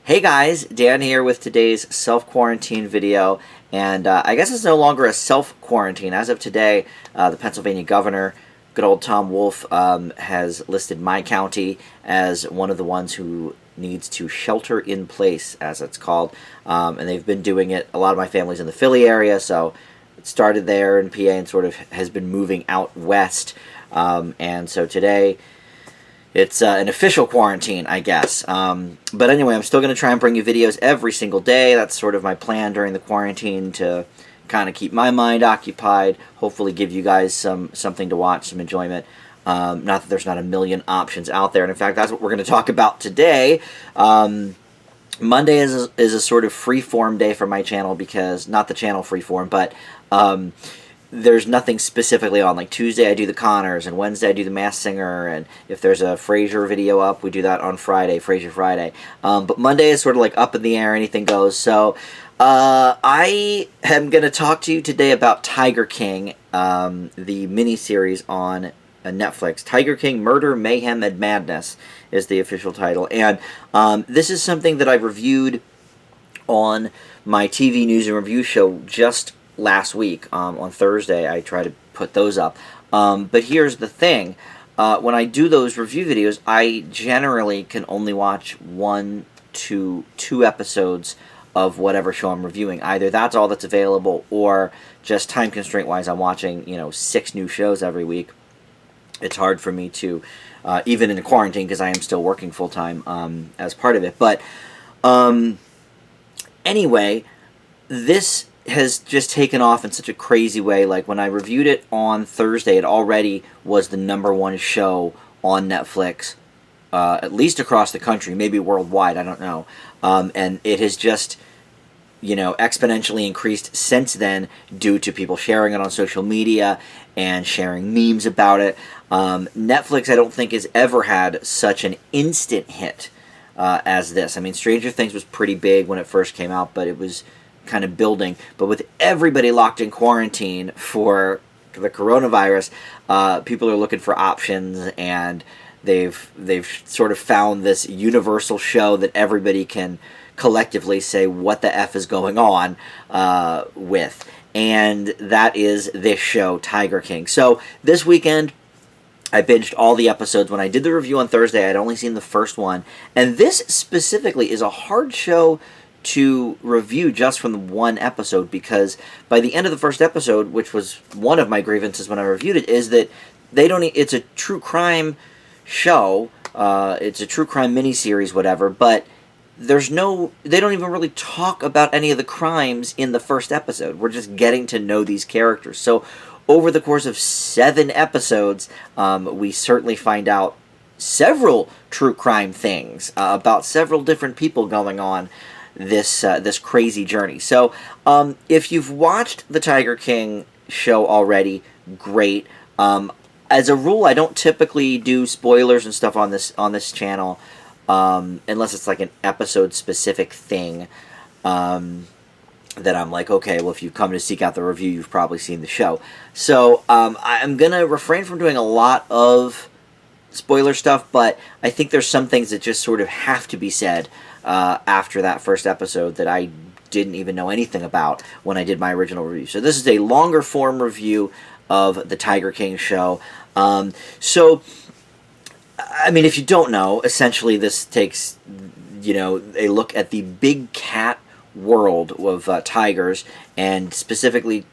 Hey guys, Dan here with today's self-quarantine video, and I guess it's no longer a self-quarantine. As of today, the Pennsylvania governor, good old Tom Wolf, has listed my county as one of the ones who needs to shelter in place, as it's called, and they've been doing it. A lot of my family's in the Philly area, so it started there in PA and sort of has been moving out west, and so today it's an official quarantine, I guess. But anyway, I'm still going to try and bring you videos every single day. That's sort of my plan during the quarantine, to kind of keep my mind occupied, hopefully give you guys something to watch, some enjoyment. Not that there's not a million options out there. And in fact, that's what we're going to talk about today. Monday is a sort of free-form day for my channel, because, not the channel free-form, but there's nothing specifically on. Like Tuesday I do the Connors, and Wednesday I do the Masked Singer, and if there's a Frasier video up, we do that on Friday, Frasier Friday. But Monday is sort of like up in the air, anything goes. So I am going to talk to you today about Tiger King, the miniseries on Netflix. Tiger King: Murder, Mayhem, and Madness is the official title. And this is something that I reviewed on my TV news and review show just last week. On Thursday I try to put those up, but here's the thing. When I do those review videos, I generally can only watch 1 to 2 episodes of whatever show I'm reviewing. Either that's all that's available, or just time constraint wise, I'm watching 6 new shows every week. It's hard for me to, even in quarantine, because I am still working full-time as part of it. But anyway, this has just taken off in such a crazy way. Like, when I reviewed it on Thursday, it already was the #1 show on Netflix, at least across the country, maybe worldwide, I don't know. And it has just, exponentially increased since then, due to people sharing it on social media and sharing memes about it. Netflix, I don't think, has ever had such an instant hit as this. I mean, Stranger Things was pretty big when it first came out, but it was kind of building. But with everybody locked in quarantine for the coronavirus, people are looking for options, and they've sort of found this universal show that everybody can collectively say what the F is going on with. And that is this show, Tiger King. So this weekend I binged all the episodes. When I did the review on Thursday, I'd only seen the first one. And this specifically is a hard show to review just from the one episode, because by the end of the first episode, which was one of my grievances when I reviewed it, is that it's a true crime show, it's a true crime miniseries, whatever, but they don't even really talk about any of the crimes in the first episode. We're just getting to know these characters. So over the course of 7 episodes, we certainly find out several true crime things about several different people going on this crazy journey. So if you've watched the Tiger King show already, great. As a rule, I don't typically do spoilers and stuff on this channel, unless it's like an episode specific thing that I'm like, okay, well, if you've come to seek out the review, you've probably seen the show. So I'm gonna refrain from doing a lot of spoiler stuff, but I think there's some things that just sort of have to be said after that first episode that I didn't even know anything about when I did my original review. So this is a longer form review of the Tiger King show. So, I mean, if you don't know, essentially this takes, a look at the big cat world of tigers, and specifically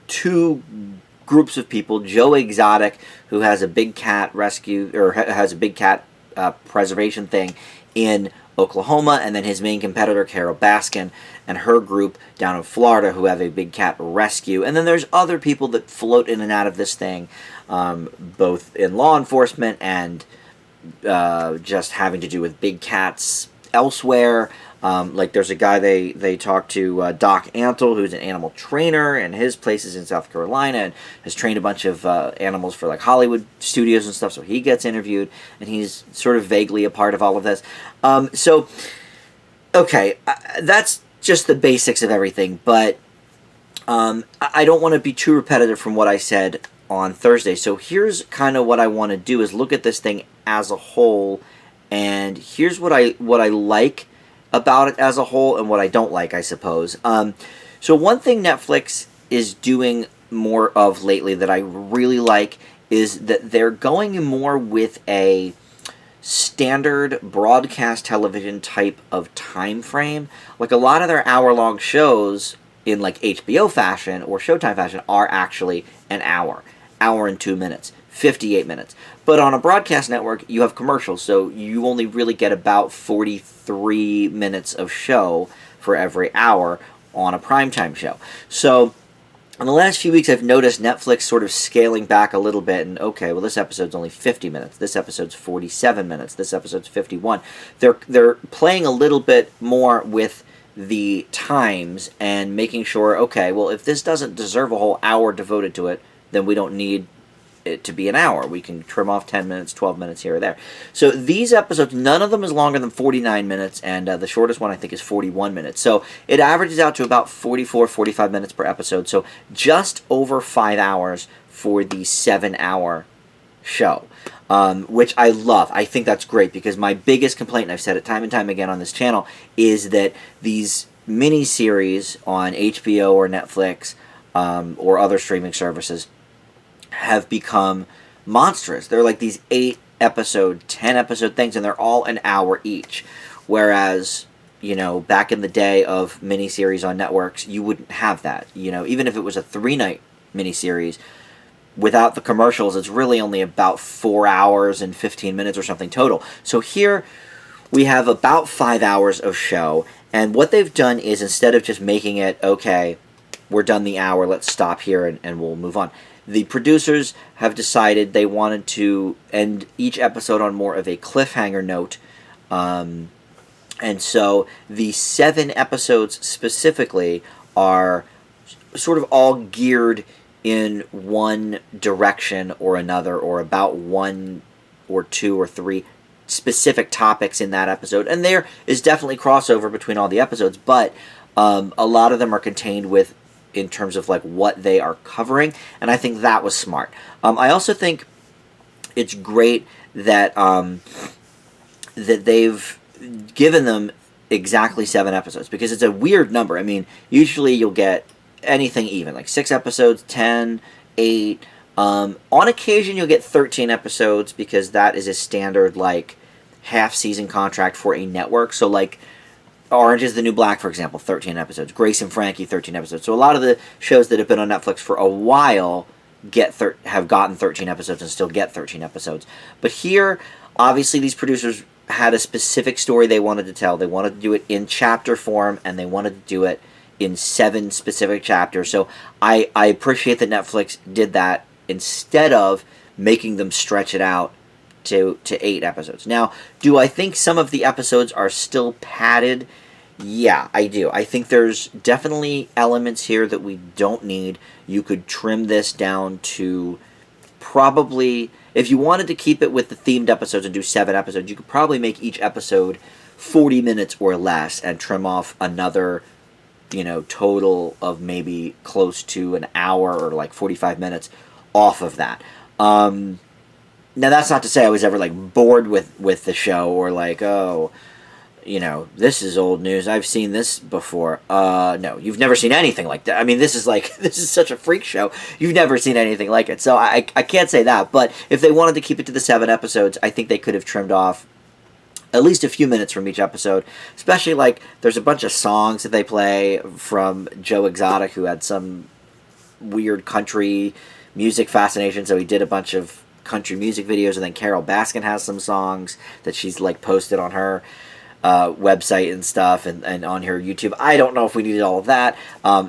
2 groups of people. Joe Exotic, who has a big cat rescue, or has a big cat preservation thing in Oklahoma, and then his main competitor, Carol Baskin, and her group down in Florida, who have a big cat rescue. And then there's other people that float in and out of this thing, both in law enforcement and just having to do with big cats elsewhere. Like, there's a guy they talk to, Doc Antle, who's an animal trainer, and his place is in South Carolina, and has trained a bunch of animals for like Hollywood studios and stuff, so he gets interviewed, and he's sort of vaguely a part of all of this. So, okay, that's just the basics of everything, but I don't want to be too repetitive from what I said on Thursday, so here's kind of what I want to do, is look at this thing as a whole, and here's what I like about it as a whole and what I don't like, I suppose. So one thing Netflix is doing more of lately that I really like is that they're going more with a standard broadcast television type of time frame. Like a lot of their hour-long shows in like HBO fashion or Showtime fashion are actually an hour and 2 minutes, 58 minutes. But on a broadcast network, you have commercials, so you only really get about 43 minutes of show for every hour on a primetime show. So in the last few weeks, I've noticed Netflix sort of scaling back a little bit, and okay, well, this episode's only 50 minutes. This episode's 47 minutes. This episode's 51. They're playing a little bit more with the times and making sure, okay, well, if this doesn't deserve a whole hour devoted to it, then we don't need it to be an hour. We can trim off 10 minutes, 12 minutes here or there. So these episodes, none of them is longer than 49 minutes, and the shortest one I think is 41 minutes. So it averages out to about 44, 45 minutes per episode. So just over 5 hours for the 7-hour show, which I love. I think that's great because my biggest complaint, and I've said it time and time again on this channel, is that these mini-series on HBO or Netflix or other streaming services have become monstrous. They're like these 8-episode, 10-episode things, and they're all an hour each. Whereas, back in the day of miniseries on networks, you wouldn't have that. Even if it was a 3-night miniseries, without the commercials, it's really only about 4 hours and 15 minutes or something total. So here we have about 5 hours of show, and what they've done is instead of just making it, okay, we're done the hour, let's stop here and we'll move on. The producers have decided they wanted to end each episode on more of a cliffhanger note. And so the 7 episodes specifically are sort of all geared in one direction or another, or about 1 or 2 or 3 specific topics in that episode. And there is definitely crossover between all the episodes, but a lot of them are contained with in terms of like what they are covering, and I think that was smart. I also think it's great that that they've given them exactly 7 episodes, because it's a weird number. I mean, usually you'll get anything even, like 6 episodes, 10, 8. On occasion you'll get 13 episodes, because that is a standard like half-season contract for a network. So like Orange is the New Black, for example, 13 episodes. Grace and Frankie, 13 episodes. So a lot of the shows that have been on Netflix for a while have gotten 13 episodes and still get 13 episodes. But here, obviously, these producers had a specific story they wanted to tell. They wanted to do it in chapter form, and they wanted to do it in 7 specific chapters. So I appreciate that Netflix did that instead of making them stretch it out to 8 episodes. Now, do I think some of the episodes are still padded? Yeah, I do. I think there's definitely elements here that we don't need. You could trim this down to probably, if you wanted to keep it with the themed episodes and do 7 episodes, you could probably make each episode 40 minutes or less and trim off another, total of maybe close to an hour or like 45 minutes off of that. Now, that's not to say I was ever, like, bored with the show, or like, oh, this is old news. I've seen this before. No, you've never seen anything like that. I mean, this is such a freak show. You've never seen anything like it. So I can't say that. But if they wanted to keep it to the 7 episodes, I think they could have trimmed off at least a few minutes from each episode. Especially, like, there's a bunch of songs that they play from Joe Exotic, who had some weird country music fascination. So he did a bunch of country music videos, and then Carol Baskin has some songs that she's like posted on her website and stuff, and on her YouTube. I don't know if we needed all of that.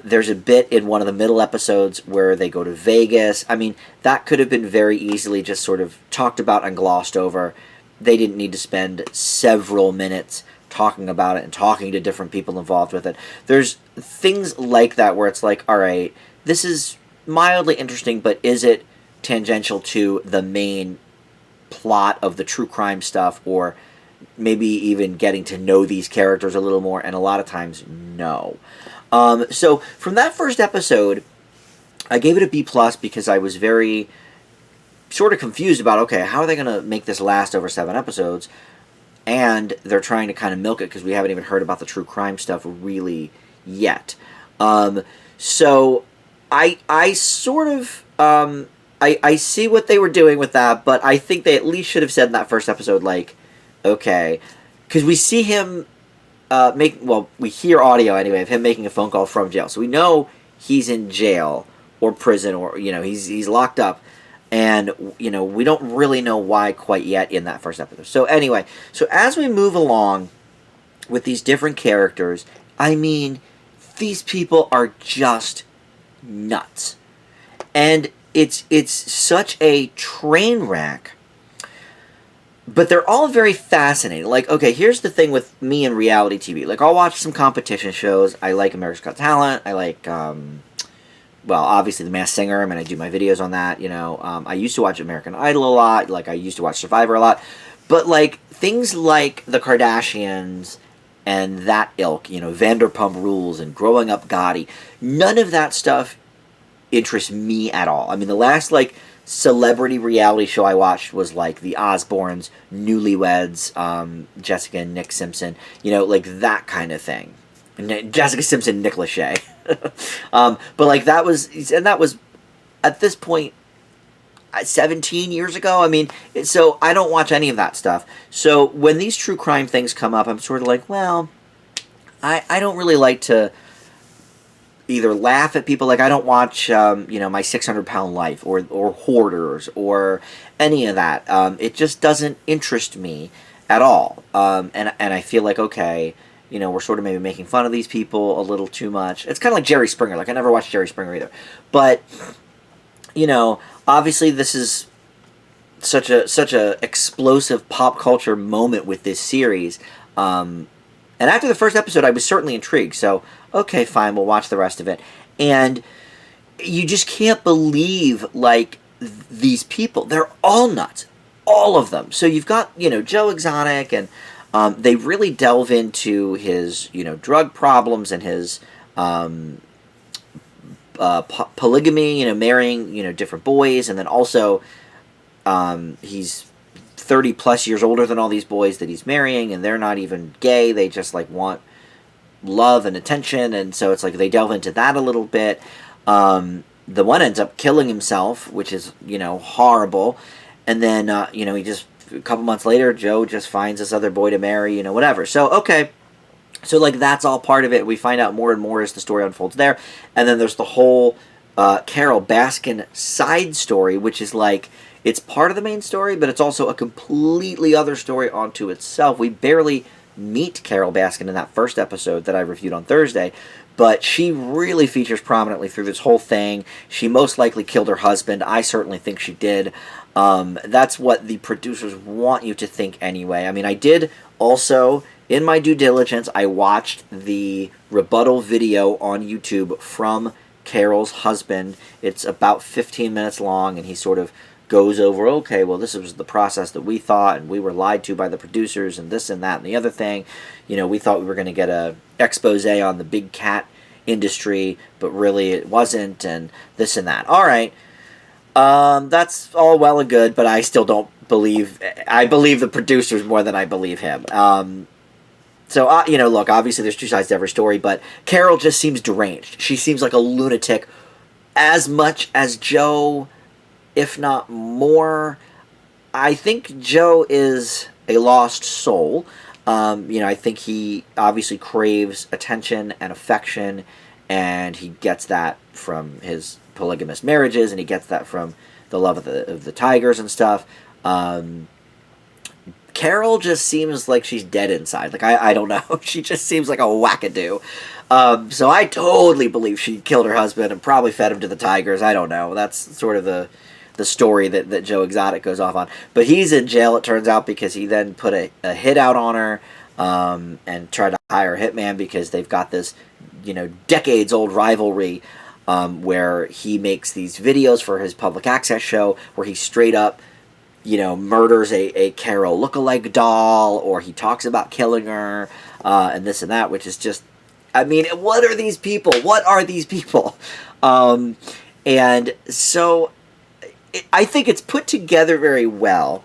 There's a bit in one of the middle episodes where they go to Vegas. I mean, that could have been very easily just sort of talked about and glossed over. They didn't need to spend several minutes talking about it and talking to different people involved with it. There's things like that where it's like, all right, this is mildly interesting, but is it tangential to the main plot of the true crime stuff, or maybe even getting to know these characters a little more? And a lot of times, no. So from that first episode, I gave it a B+, because I was very sort of confused about, okay, how are they going to make this last over 7 episodes? and they're trying to kind of milk it because we haven't even heard about the true crime stuff really yet. So I sort of I see what they were doing with that, but I think they at least should have said in that first episode, like, okay, because we see him we hear audio anyway of him making a phone call from jail, so we know he's in jail or prison, or he's locked up, and we don't really know why quite yet in that first episode. So anyway, so as we move along with these different characters, I mean, these people are just nuts, and it's such a train wreck. But they're all very fascinating. Like, okay, here's the thing with me and reality TV. Like, I'll watch some competition shows. I like America's Got Talent. I like, obviously The Masked Singer. I mean, I do my videos on that, I used to watch American Idol a lot. Like, I used to watch Survivor a lot. But, like, things like The Kardashians and that ilk, Vanderpump Rules and Growing Up Gotti, none of that stuff interests me at all. I mean, the last, like, celebrity reality show I watched was like the Osbournes, Newlyweds, Jessica and Nick Simpson, like that kind of thing. Jessica Simpson, Nick Lachey. But like that was at this point 17 years ago. I mean, so I don't watch any of that stuff. So when these true crime things come up, I'm sort of like, well, I don't really like to either laugh at people. Like, I don't watch, My 600 Pound Life or Hoarders or any of that. It just doesn't interest me at all. And I feel like, okay, we're sort of maybe making fun of these people a little too much. It's kind of like Jerry Springer. Like, I never watched Jerry Springer either. But, obviously this is such a explosive pop culture moment with this series. And after the first episode, I was certainly intrigued. So, okay, fine, we'll watch the rest of it. And you just can't believe, like, these people. They're all nuts. All of them. So you've got, Joe Exotic, and they really delve into his, drug problems and his polygamy, marrying, different boys. And then also he's 30 plus years older than all these boys that he's marrying, and they're not even gay. They just like want love and attention, and so it's like they delve into that a little bit. The one ends up killing himself, which is horrible, and then he just a couple months later, Joe just finds this other boy to marry, whatever. So okay, so like that's all part of it. We find out more and more as the story unfolds there, and then there's the whole Carole Baskin side story, which is like, it's part of the main story, but it's also a completely other story onto itself. We barely meet Carole Baskin in that first episode that I reviewed on Thursday, but she really features prominently through this whole thing. She most likely killed her husband. I certainly think she did. That's what the producers want you to think anyway. I mean, I did also, in my due diligence, I watched the rebuttal video on YouTube from Carole's husband. It's about 15 minutes long, and he sort of goes over, okay, well, this was the process that we thought, and we were lied to by the producers, and this and that and the other thing. We thought we were going to get a expose on the big cat industry, but really it wasn't, and this and that. All right, that's all well and good, but I still don't believe. I believe the producers more than I believe him. So, look, obviously there's two sides to every story, but Carole just seems deranged. She seems like a lunatic as much as Joe, if not more. I think Joe is a lost soul. I think he obviously craves attention and affection, and he gets that from his polygamous marriages, and he gets that from the love of the tigers and stuff. Carole just seems like she's dead inside. Like, I don't know. She just seems like a wackadoo. So I totally believe she killed her husband and probably fed him to the tigers. I don't know. That's sort of the story that Joe Exotic goes off on. But he's in jail, it turns out, because he then put a hit out on her and tried to hire a hitman because they've got this, decades-old rivalry where he makes these videos for his public access show where he straight up, murders a Carole lookalike doll, or he talks about killing her and this and that, which is just, I mean, what are these people? What are these people? And so I think it's put together very well.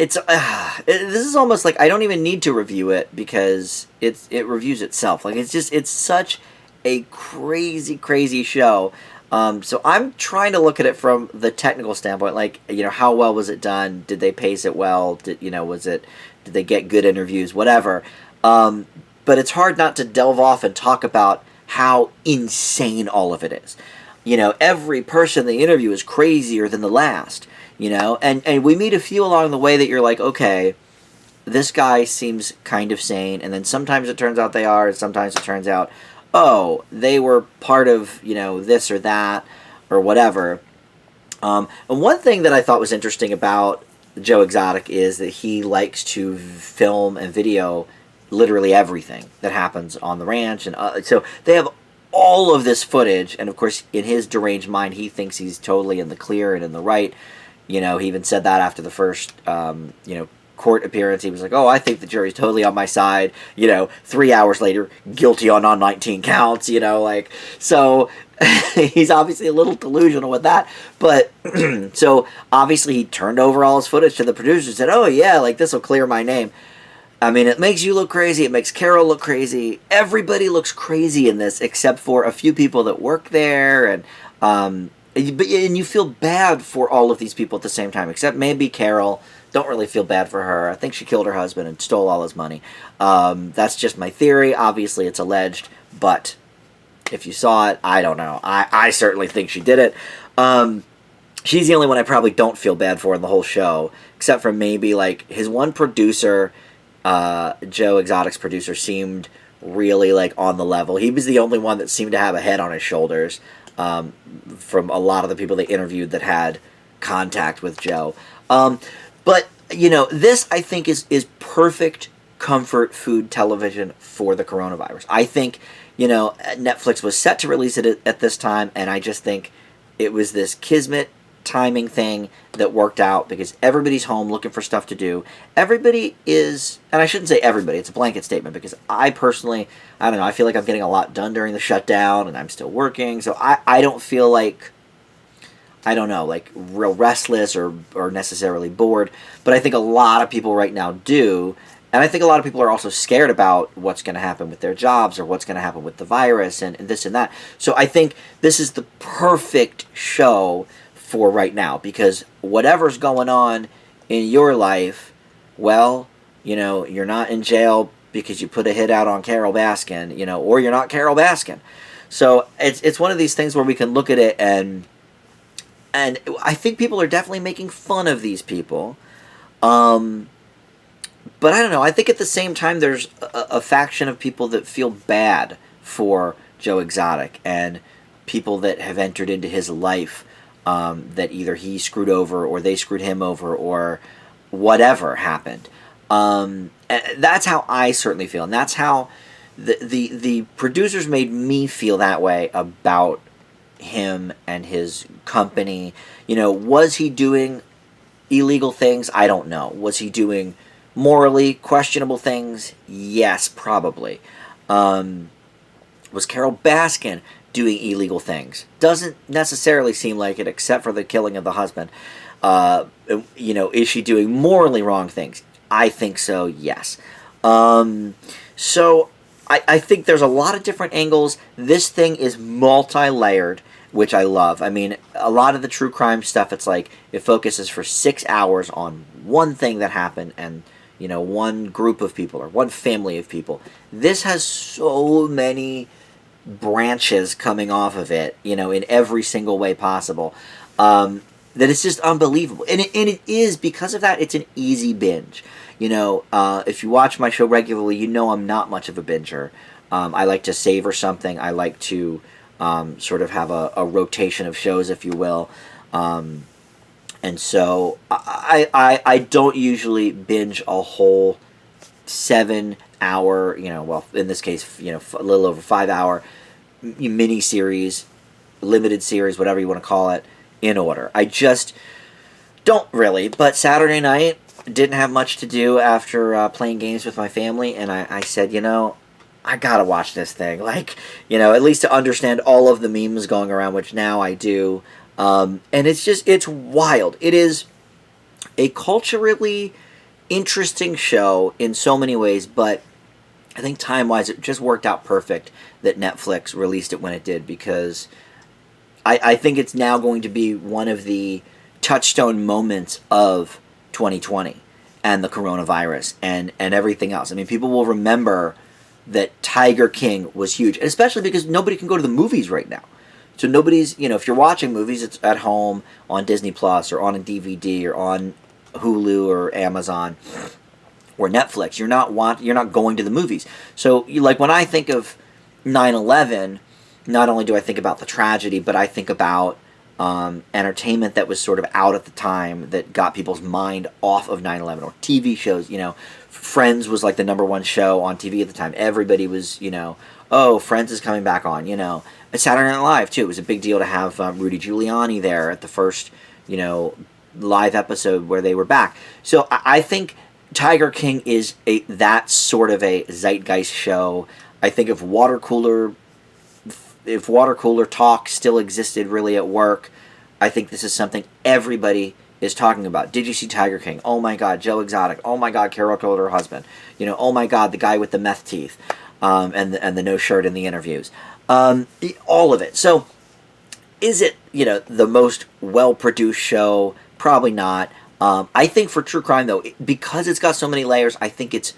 this is almost like I don't even need to review it because it reviews itself. Like it's such a crazy show. So I'm trying to look at it from the technical standpoint, like, how well was it done? Did they pace it well? Did they get good interviews? Whatever. But it's hard not to delve off and talk about how insane all of it is. Every person they interview is crazier than the last. And we meet a few along the way that you're like, okay, this guy seems kind of sane, and then sometimes it turns out they are, and sometimes it turns out, oh, they were part of, this or that, or whatever. And one thing that I thought was interesting about Joe Exotic is that he likes to film and video literally everything that happens on the ranch. And so they have all of this footage, and of course, in his deranged mind, he thinks he's totally in the clear and in the right. He even said that after the first, court appearance. He was like, oh, I think the jury's totally on my side. 3 hours later, guilty on 19 counts, so he's obviously a little delusional with that. But so obviously he turned over all his footage to the producers and said, oh yeah, like this will clear my name. I mean, it makes you look crazy. It makes Carol look crazy. Everybody looks crazy in this except for a few people that work there. And you feel bad for all of these people at the same time, except maybe Carol. Don't really feel bad for her. I think she killed her husband and stole all his money. That's just my theory. Obviously, it's alleged, but if you saw it, I don't know. I certainly think she did it. She's the only one I probably don't feel bad for in the whole show, except for maybe like his one producer, Joe Exotic's producer, seemed really like on the level. He was the only one that seemed to have a head on his shoulders from a lot of the people they interviewed that had contact with Joe. But, this, I think, is perfect comfort food television for the coronavirus. I think, Netflix was set to release it at this time, and I just think it was this kismet timing thing that worked out because everybody's home looking for stuff to do. Everybody is, and I shouldn't say everybody, it's a blanket statement because I personally, I don't know, I feel like I'm getting a lot done during the shutdown, and I'm still working, so I don't feel like, I don't know, like real restless or necessarily bored, but I think a lot of people right now do, and I think a lot of people are also scared about what's going to happen with their jobs or what's going to happen with the virus and this and that. So I think this is the perfect show for right now because whatever's going on in your life, well, you're not in jail because you put a hit out on Carol Baskin, or you're not Carol Baskin. So it's one of these things where we can look at it and I think people are definitely making fun of these people. But I don't know. I think at the same time there's a faction of people that feel bad for Joe Exotic and people that have entered into his life that either he screwed over or they screwed him over or whatever happened. And that's how I certainly feel. And that's how the producers made me feel that way about him and his company. Was he doing illegal things? I don't know. Was he doing morally questionable things? Yes, probably. Was Carol Baskin doing illegal things? Doesn't necessarily seem like it, except for the killing of the husband. Is she doing morally wrong things? I think so, yes. So I think there's a lot of different angles. This thing is multi-layered, which I love. I mean, a lot of the true crime stuff, it's like it focuses for 6 hours on one thing that happened and, one group of people or one family of people. This has so many branches coming off of it, in every single way possible, that it's just unbelievable. And it is, because of that, it's an easy binge. If you watch my show regularly, I'm not much of a binger. I like to savor something. I like to sort of have a rotation of shows, if you will. And so I don't usually binge a whole 7-hour, well, in this case, a little over 5-hour mini series, limited series, whatever you want to call it, in order. I just don't really. But Saturday night, didn't have much to do after playing games with my family, and I said, I gotta watch this thing. Like, at least to understand all of the memes going around, which now I do. And it's wild. It is a culturally interesting show in so many ways, but I think time-wise it just worked out perfect that Netflix released it when it did, because I think it's now going to be one of the touchstone moments of 2020 and the coronavirus and everything else. I mean, people will remember that Tiger King was huge, and especially because nobody can go to the movies right now. So nobody's, if you're watching movies, it's at home on Disney Plus or on a DVD or on Hulu or Amazon or Netflix. You're not going to the movies. So like when I think of 9/11, not only do I think about the tragedy, but I think about entertainment that was sort of out at the time that got people's mind off of 9/11, or TV shows. Friends was like the #1 show on TV at the time. Everybody was, oh, Friends is coming back on. Saturday Night Live too. It was a big deal to have Rudy Giuliani there at the first, live episode where they were back. So I think Tiger King is that sort of a zeitgeist show. I think if water cooler talk still existed really at work, I think this is something everybody is talking about. Did you see Tiger King? Oh my God, Joe Exotic. Oh my God, Carol killed her husband. Oh my God, the guy with the meth teeth, and the no shirt in the interviews. All of it. So, is it the most well produced show? Probably not. I think for true crime though, because it's got so many layers, I think it's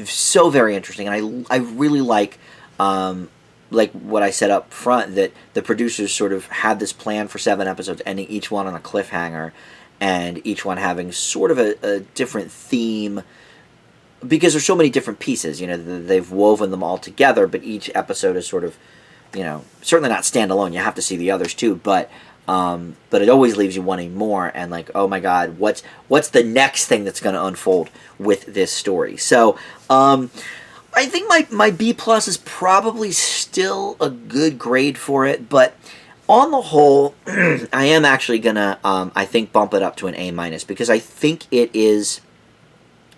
so very interesting, and I really like what I said up front, that the producers sort of had this plan for 7 episodes, ending each one on a cliffhanger, and each one having sort of a different theme, because there's so many different pieces. They've woven them all together, but each episode is sort of, certainly not standalone. You have to see the others too, but it always leaves you wanting more, and like, oh my God, what's the next thing that's going to unfold with this story? So, I think my B+ is probably still a good grade for it, but on the whole, I am actually gonna, I think, bump it up to an A-, because I think it is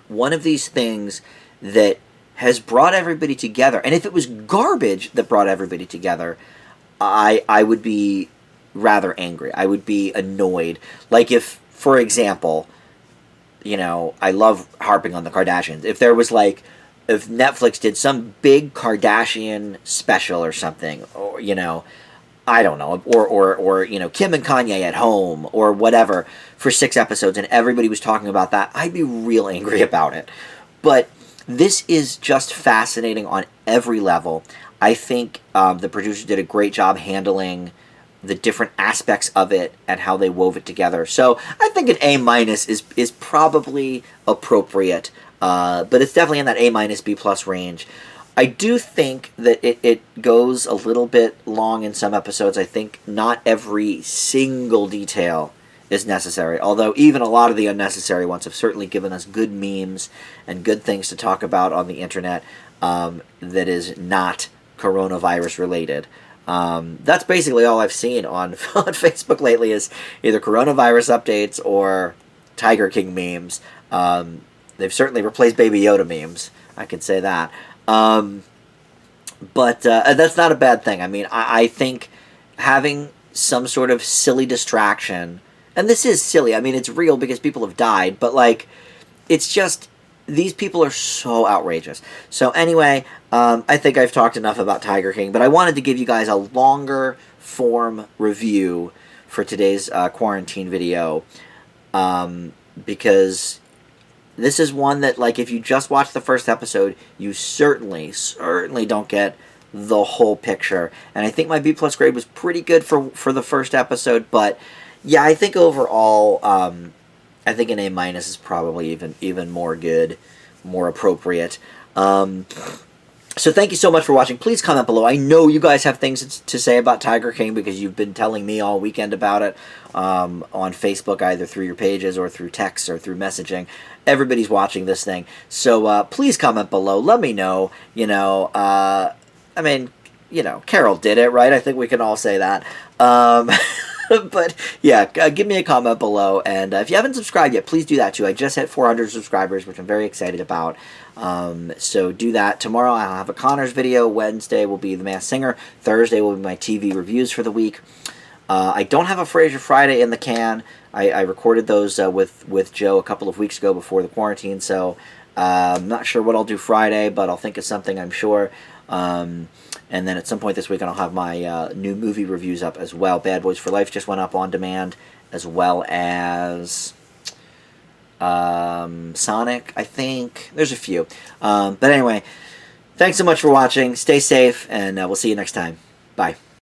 one of these things that has brought everybody together. And if it was garbage that brought everybody together, I would be rather angry. I would be annoyed. Like if, for example, I love harping on the Kardashians. If there was if Netflix did some big Kardashian special or something, or I don't know, or Kim and Kanye at home or whatever for 6 episodes, and everybody was talking about that, I'd be real angry about it. But this is just fascinating on every level. I think the producers did a great job handling the different aspects of it and how they wove it together. So I think an A- is probably appropriate. But it's definitely in that A-, B+ range. I do think that it goes a little bit long in some episodes. I think not every single detail is necessary, although even a lot of the unnecessary ones have certainly given us good memes and good things to talk about on the internet that is not coronavirus related. That's basically all I've seen on Facebook lately, is either coronavirus updates or Tiger King memes. They've certainly replaced Baby Yoda memes, I can say that. But that's not a bad thing. I mean, I think having some sort of silly distraction, and this is silly, I mean, it's real because people have died, but it's just, these people are so outrageous. So anyway, I think I've talked enough about Tiger King, but I wanted to give you guys a longer form review for today's quarantine video, because this is one that, if you just watch the first episode, you certainly don't get the whole picture. And I think my B+ grade was pretty good for the first episode, but yeah, I think overall, I think an A- is probably even more good, more appropriate. So thank you so much for watching. Please comment below. I know you guys have things to say about Tiger King because you've been telling me all weekend about it on Facebook, either through your pages or through text or through messaging. Everybody's watching this thing. So please comment below. Let me know. I mean, Carol did it, right? I think we can all say that. But yeah, give me a comment below, and if you haven't subscribed yet, please do that too. I just hit 400 subscribers, which I'm very excited about. So do that. Tomorrow I'll have a Connors video. Wednesday will be The Masked Singer. Thursday will be my TV reviews for the week. I don't have a Frasier Friday in the can. I recorded those with Joe a couple of weeks ago before the quarantine, so I'm not sure what I'll do Friday, but I'll think of something, I'm sure. And then at some point this week, I'll have my new movie reviews up as well. Bad Boys for Life just went up on demand, as well as Sonic, I think. There's a few. But anyway, thanks so much for watching. Stay safe, and we'll see you next time. Bye.